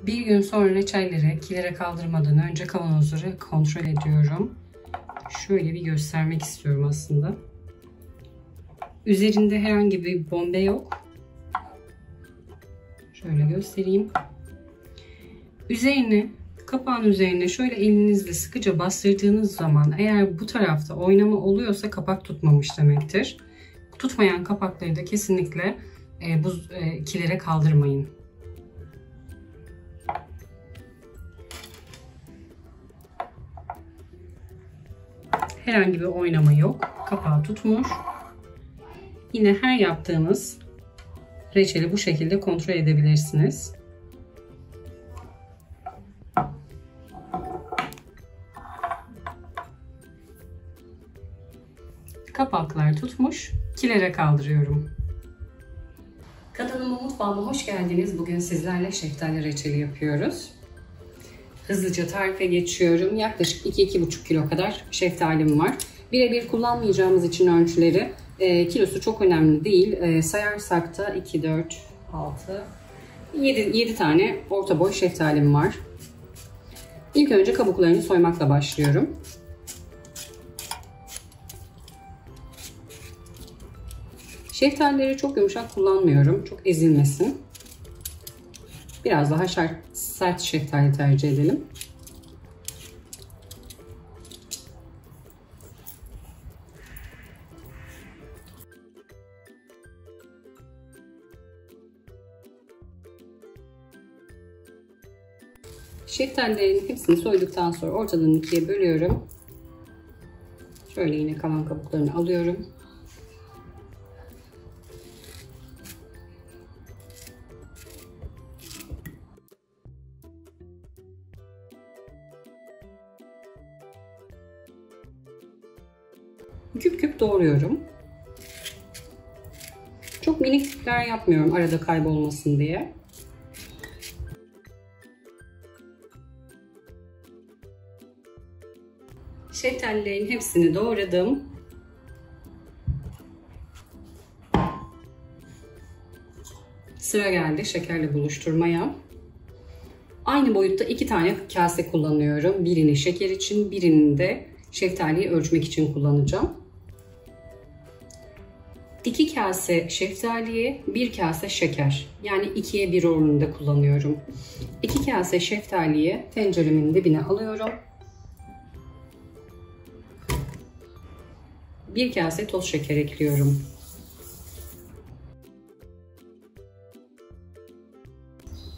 Bir gün sonra reçelleri kilere kaldırmadan önce kavanozları kontrol ediyorum. Şöyle bir göstermek istiyorum aslında. Üzerinde herhangi bir bombe yok. Şöyle göstereyim. Kapağın üzerine şöyle elinizle sıkıca bastırdığınız zaman eğer bu tarafta oynama oluyorsa kapak tutmamış demektir. Tutmayan kapakları da kesinlikle kilere kaldırmayın. Herhangi bir oynama yok. Kapağı tutmuş. Yine her yaptığınız reçeli bu şekilde kontrol edebilirsiniz. Kapaklar tutmuş. Kilere kaldırıyorum. Kanalıma, mutfağıma hoş geldiniz. Bugün sizlerle şeftali reçeli yapıyoruz. Hızlıca tarife geçiyorum. Yaklaşık 2-2,5 kilo kadar şeftalim var. Birebir kullanmayacağımız için ölçüleri kilosu çok önemli değil. Sayarsak da 2, 4, 6, 7 tane orta boy şeftalim var. İlk önce kabuklarını soymakla başlıyorum. Şeftalileri çok yumuşak kullanmıyorum. Çok ezilmesin. Biraz daha sert şeftali tercih edelim. Şeftalilerin hepsini soyduktan sonra ortadan ikiye bölüyorum. Şöyle yine kalan kabuklarını alıyorum. Küp küp doğruyorum. Çok minik tipler yapmıyorum arada kaybolmasın diye. Şeftalilerin hepsini doğradım. Sıra geldi şekerle buluşturmaya. Aynı boyutta 2 tane kase kullanıyorum. Birini şeker için, birini de şeftaliyi ölçmek için kullanacağım. 2 kase şeftaliye, 1 kase şeker. Yani 2'ye 1 oranında kullanıyorum. 2 kase şeftaliye tenceremin dibine alıyorum. 1 kase toz şeker ekliyorum.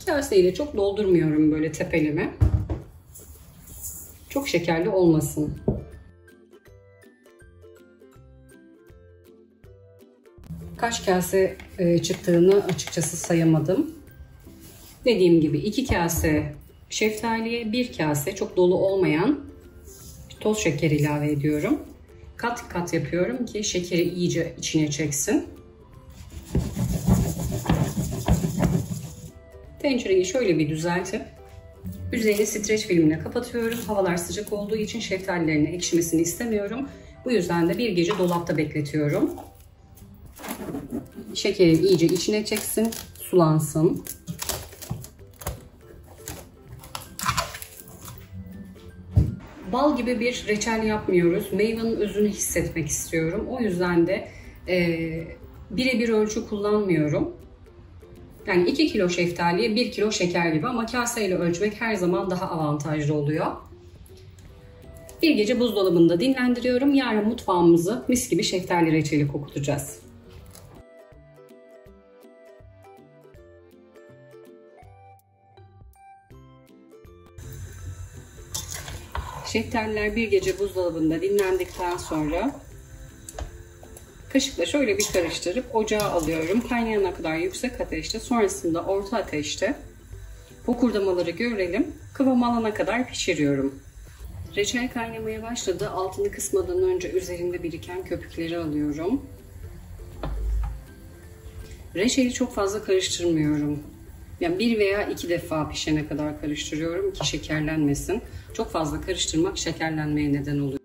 Kaseyle çok doldurmuyorum böyle tepeleme. Çok şekerli olmasın. Kaç kase çıktığını açıkçası sayamadım. Dediğim gibi 2 kase şeftaliye, 1 kase çok dolu olmayan toz şeker ilave ediyorum. Kat kat yapıyorum ki şekeri iyice içine çeksin. Tencereyi şöyle bir düzeltip üzerini streç filmine kapatıyorum. Havalar sıcak olduğu için şeftalilerin ekşimesini istemiyorum. Bu yüzden de bir gece dolapta bekletiyorum. Şekeri iyice içine çeksin, sulansın. Bal gibi bir reçel yapmıyoruz. Meyvenin özünü hissetmek istiyorum. O yüzden de birebir ölçü kullanmıyorum. Yani 2 kilo şeftaliye 1 kilo şeker gibi ama kaseyle ölçmek her zaman daha avantajlı oluyor. Bir gece buzdolabında dinlendiriyorum. Yarın mutfağımızı mis gibi şeftali reçeli kokutacağız. Şeftaliler bir gece buzdolabında dinlendikten sonra kaşıkla şöyle bir karıştırıp ocağa alıyorum. Kaynayana kadar yüksek ateşte, sonrasında orta ateşte fokurdamaları görelim. Kıvam alana kadar pişiriyorum. Reçel kaynamaya başladı. Altını kısmadan önce üzerinde biriken köpükleri alıyorum. Reçeli çok fazla karıştırmıyorum. Yani 1 veya 2 defa pişene kadar karıştırıyorum ki şekerlenmesin. Çok fazla karıştırmak şekerlenmeye neden oluyor.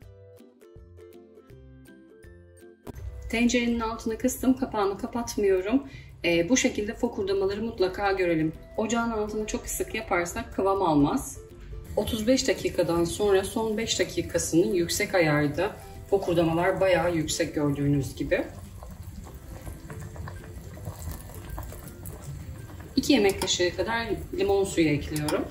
Tencerenin altını kıstım, kapağını kapatmıyorum. Bu şekilde fokurdamaları mutlaka görelim. Ocağın altını çok sık yaparsak kıvam almaz. 35 dakikadan sonra son 5 dakikasını yüksek ayarda, fokurdamalar bayağı yüksek gördüğünüz gibi. 2 yemek kaşığı kadar limon suyu ekliyorum.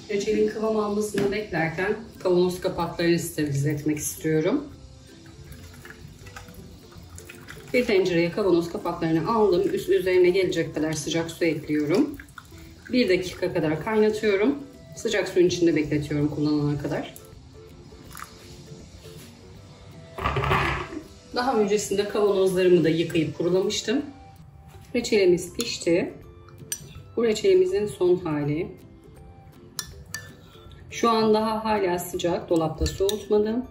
Reçelin kıvam almasını beklerken kavanoz kapaklarını sterilize etmek istiyorum. Bir tencereye kavanoz kapaklarını aldım. Üzerine gelecek kadar sıcak su ekliyorum. 1 dakika kadar kaynatıyorum. Sıcak suyun içinde bekletiyorum kullanana kadar. Daha öncesinde kavanozlarımı da yıkayıp kurulamıştım. Reçelimiz pişti. Bu reçelimizin son hali. Şu an daha hala sıcak. Dolapta soğutmadım.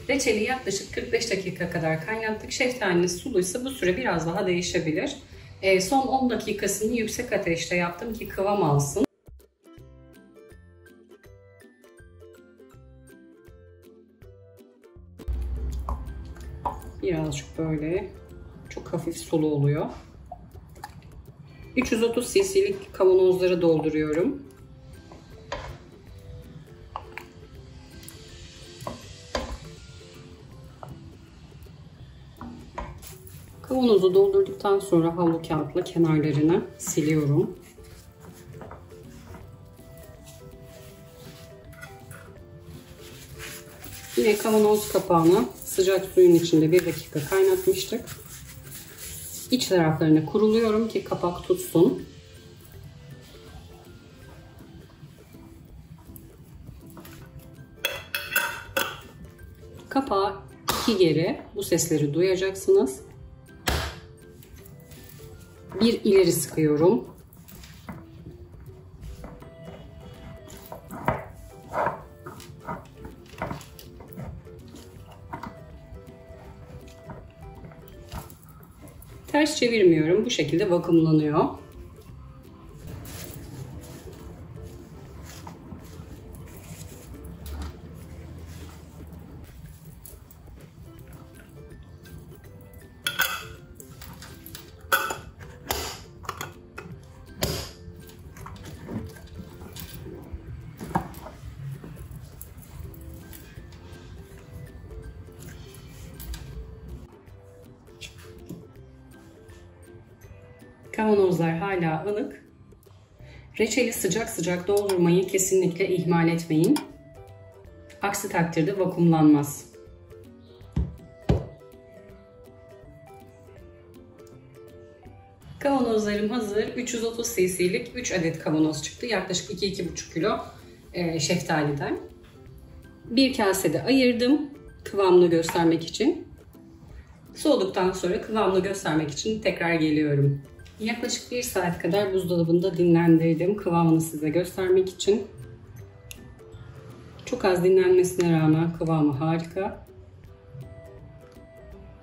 Reçeli yaklaşık 45 dakika kadar kaynattık. Şeftaliniz suluysa bu süre biraz daha değişebilir. Son 10 dakikasını yüksek ateşte yaptım ki kıvam alsın. Birazcık böyle çok hafif sulu oluyor. 330 cc'lik kavanozları dolduruyorum. Kavanozu doldurduktan sonra havlu kağıtla kenarlarını siliyorum. Yine kavanoz kapağını sıcak suyun içinde 1 dakika kaynatmıştık. İç taraflarını kuruluyorum ki kapak tutsun. Kapağı 2 geri, bu sesleri duyacaksınız. 1 ileri sıkıyorum. Ters çevirmiyorum. Bu şekilde vakumlanıyor. Kavanozlar hala ılık. Reçeli sıcak sıcak doldurmayı kesinlikle ihmal etmeyin. Aksi takdirde vakumlanmaz. Kavanozlarım hazır. 330 cc'lik 3 adet kavanoz çıktı. Yaklaşık 2-2,5 kilo şeftaliden. Bir kasede ayırdım kıvamını göstermek için. Soğuduktan sonra kıvamını göstermek için tekrar geliyorum. Yaklaşık 1 saat kadar buzdolabında dinlendirdim kıvamını size göstermek için. Çok az dinlenmesine rağmen kıvamı harika.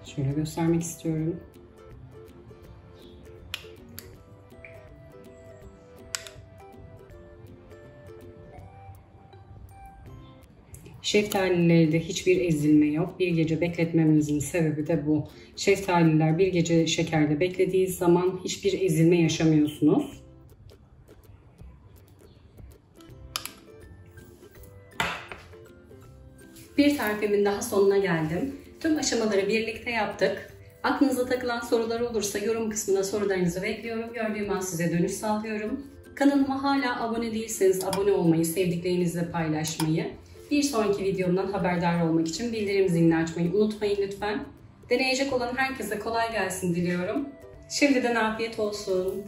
Şöyle göstermek istiyorum. Şeftalilerde hiçbir ezilme yok. Bir gece bekletmemizin sebebi de bu. Şeftaliler bir gece şekerde beklediği zaman hiçbir ezilme yaşamıyorsunuz. Bir tarifimin daha sonuna geldim. Tüm aşamaları birlikte yaptık. Aklınıza takılan sorular olursa yorum kısmına sorularınızı bekliyorum. Gördüğüm an size dönüş sağlıyorum. Kanalıma hala abone değilseniz abone olmayı, sevdiklerinizle paylaşmayı, bir sonraki videomdan haberdar olmak için bildirim zilini açmayı unutmayın lütfen. Deneyecek olan herkese kolay gelsin diliyorum. Şimdiden afiyet olsun.